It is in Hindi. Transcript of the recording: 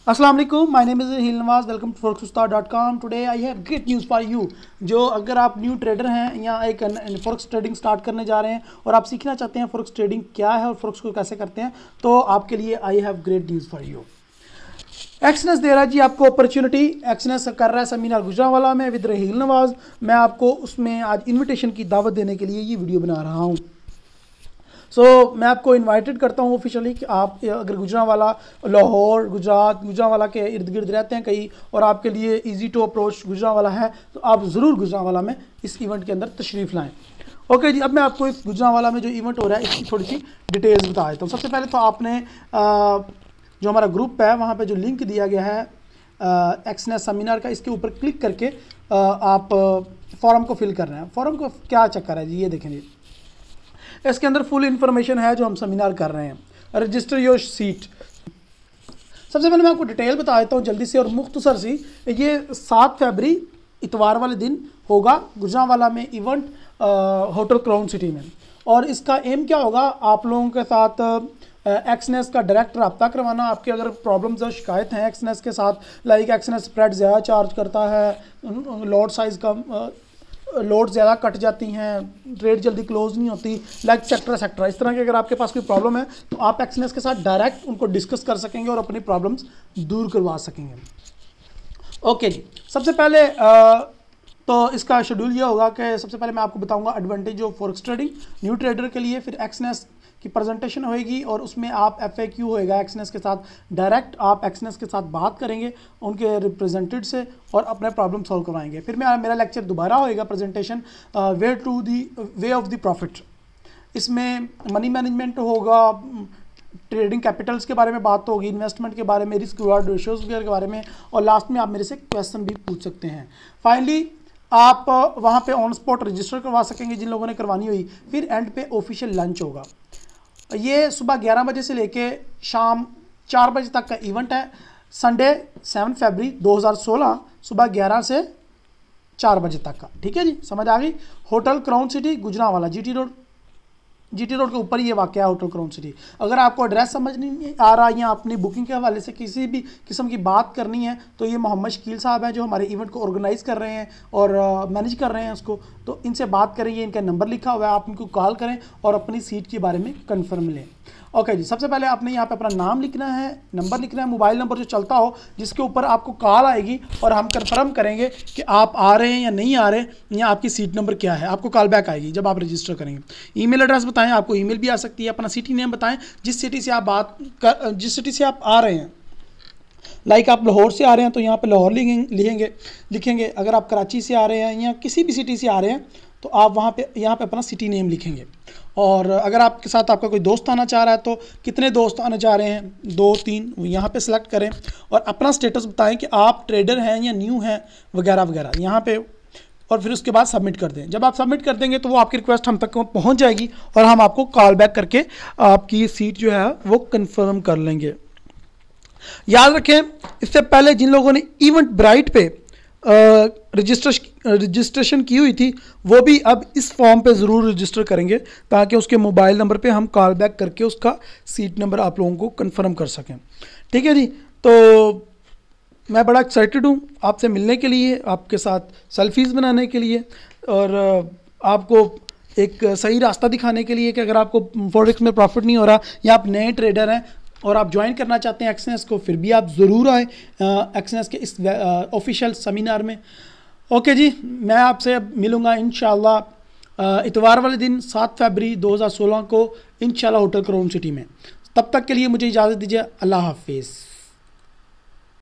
अस्सलाम वालेकुम, माय नेम इज़ हिल Nawaz. Welcome to forex.com। Today I have great news for you. जो अगर आप न्यू ट्रेडर हैं या एक फॉरेक्स ट्रेडिंग स्टार्ट करने जा रहे हैं और आप सीखना चाहते हैं फॉरेक्स ट्रेडिंग क्या है और फॉरेक्स को कैसे करते हैं, तो आपके लिए I have great news for you. Exness दे रहा है जी आपको अपॉर्चुनिटी। एक्सनेस कर रहा है सेमिनार गुजरांवाला में विद हिल नवाज। मैं आपको उसमें आज इन्विटेशन की दावत देने के लिए ये वीडियो बना रहा हूँ। मैं आपको इनवाइटेड करता हूँ ऑफिशियली कि आप अगर गुजरांवाला, लाहौर, गुजरांवाला के इर्द गिर्द रहते हैं कहीं और आपके लिए इजी टू अप्रोच गुजरांवाला है, तो आप ज़रूर गुजरांवाला में इस इवेंट के अंदर तशरीफ़ लाएँ। ओके जी, अब मैं आपको इस गुजरांवाला में जो इवेंट हो रहा है इसकी थोड़ी सी डिटेल्स बता देता हूँ। सबसे पहले तो आपने जो हमारा ग्रुप है वहाँ पर जो लिंक दिया गया है एक्सनेस सेमिनार का, इसके ऊपर क्लिक करके आप फॉर्म को फिल कर रहे हैं। फॉर्म को क्या चक्कर है जी, ये देखें जी, इसके अंदर फुल इन्फॉर्मेशन है जो हम सेमिनार कर रहे हैं। Register your seat. सबसे पहले मैं आपको डिटेल बता देता हूँ जल्दी से और मुख्तसर सी। ये 7 फरवरी इतवार वाले दिन होगा गुजरांवाला में इवेंट, होटल क्राउन सिटी में। और इसका एम क्या होगा, आप लोगों के साथ एक्सनेस का डायरेक्ट रब्ता करवाना। आपके अगर प्रॉब्लम्स और शिकायत हैं एक्सनेस के साथ, लाइक एक्सनेस स्प्रेड ज़्यादा चार्ज करता है, लॉट साइज़ का लोड ज़्यादा कट जाती हैं, ट्रेड जल्दी क्लोज नहीं होती, लाइक सेक्टर इस तरह की अगर आपके पास कोई प्रॉब्लम है तो आप एक्सनेस के साथ डायरेक्ट उनको डिस्कस कर सकेंगे और अपनी प्रॉब्लम्स दूर करवा सकेंगे। ओके जी, सबसे पहले तो इसका शेड्यूल ये होगा कि सबसे पहले मैं आपको बताऊंगा advantage of forex trading new trader के लिए, फिर एक्सनेस की प्रेजेंटेशन होएगी और उसमें आप FAQ होएगा एक्सनेस के साथ, डायरेक्ट आप एक्सनेस के साथ बात करेंगे उनके रिप्रेजेंटेटिव से और अपने प्रॉब्लम सॉल्व करवाएंगे। फिर मेरा लेक्चर दोबारा होएगा presentation, way of the profit. इसमें मनी मैनेजमेंट होगा, ट्रेडिंग कैपिटल्स के बारे में बात होगी, इन्वेस्टमेंट के बारे में, रिस्क रिवार्ड रेशियोज के बारे में, और लास्ट में आप मेरे से क्वेश्चन भी पूछ सकते हैं। फाइनली आप वहाँ पे ऑन स्पॉट रजिस्टर करवा सकेंगे जिन लोगों ने करवानी हुई। फिर एंड पे ऑफिशियल लंच होगा। ये सुबह 11 बजे से लेके शाम 4 बजे तक का इवेंट है। संडे 7 फरवरी 2016 सुबह 11 से 4 बजे तक का। ठीक है जी, समझ आ गई। Hotel crown city Gujranwala, GT road के ऊपर ये वाक़ है होटल क्राउन सिटी। अगर आपको एड्रेस समझ नहीं आ रहा या अपनी बुकिंग के हवाले से किसी भी किस्म की बात करनी है तो ये मोहम्मद शकील साहब हैं जो हमारे इवेंट को ऑर्गेनाइज़ कर रहे हैं और मैनेज कर रहे हैं उसको, तो इनसे बात करें। ये इनका नंबर लिखा हुआ है, आप इनको कॉल करें और अपनी सीट के बारे में कंफर्म लें। ओके जी, सबसे पहले आपने यहाँ पे अपना नाम लिखना है, नंबर लिखना है, मोबाइल नंबर जो चलता हो जिसके ऊपर आपको कॉल आएगी और हम कंफर्म करेंगे कि आप आ रहे हैं या नहीं आ रहे, या आपकी सीट नंबर क्या है। आपको कॉल बैक आएगी जब आप रजिस्टर करेंगे। ईमेल एड्रेस बताएं, आपको ईमेल भी आ सकती है। अपना सिटी नेम बताएं, जिस सिटी से आप आ रहे हैं। लाइक आप लाहौर से आ रहे हैं तो यहाँ पे लाहौर लिखेंगे। अगर आप कराची से आ रहे हैं या किसी भी सिटी से आ रहे हैं तो आप यहाँ पे अपना सिटी नेम लिखेंगे। और अगर आपके साथ आपका कोई दोस्त आना चाह रहा है तो कितने दोस्त आना चाह रहे हैं, 2-3 यहाँ पे सेलेक्ट करें और अपना स्टेटस बताएं कि आप ट्रेडर हैं या न्यू हैं वगैरह वगैरह यहाँ पे, और फिर उसके बाद सबमिट कर दें। जब आप सबमिट कर देंगे तो वो आपकी रिक्वेस्ट हम तक पहुँच जाएगी और हम आपको कॉल बैक करके आपकी सीट जो है वो कन्फर्म कर लेंगे। याद रखें, इससे पहले जिन लोगों ने इवेंट ब्राइट पे रजिस्ट्रेशन की हुई थी वो भी अब इस फॉर्म पे ज़रूर रजिस्टर करेंगे ताकि उसके मोबाइल नंबर पे हम कॉल बैक करके उसका सीट नंबर आप लोगों को कंफर्म कर सकें। ठीक है जी, तो मैं बड़ा एक्साइटेड हूँ आपसे मिलने के लिए, आपके साथ सेल्फीज़ बनाने के लिए और आपको एक सही रास्ता दिखाने के लिए कि अगर आपको फॉरेक्स में प्रॉफिट नहीं हो रहा या आप नए ट्रेडर हैं और आप ज्वाइन करना चाहते हैं एक्सनेस को, फिर भी आप ज़रूर आए एक्सनेस के इस ऑफिशियल सेमिनार में। ओके जी, मैं आपसे मिलूँगा इंशाल्लाह इतवार वाले दिन 7 फरवरी 2016 को इंशाल्लाह होटल क्राउन सिटी में। तब तक के लिए मुझे इजाज़त दीजिए। अल्लाह हाफिज़।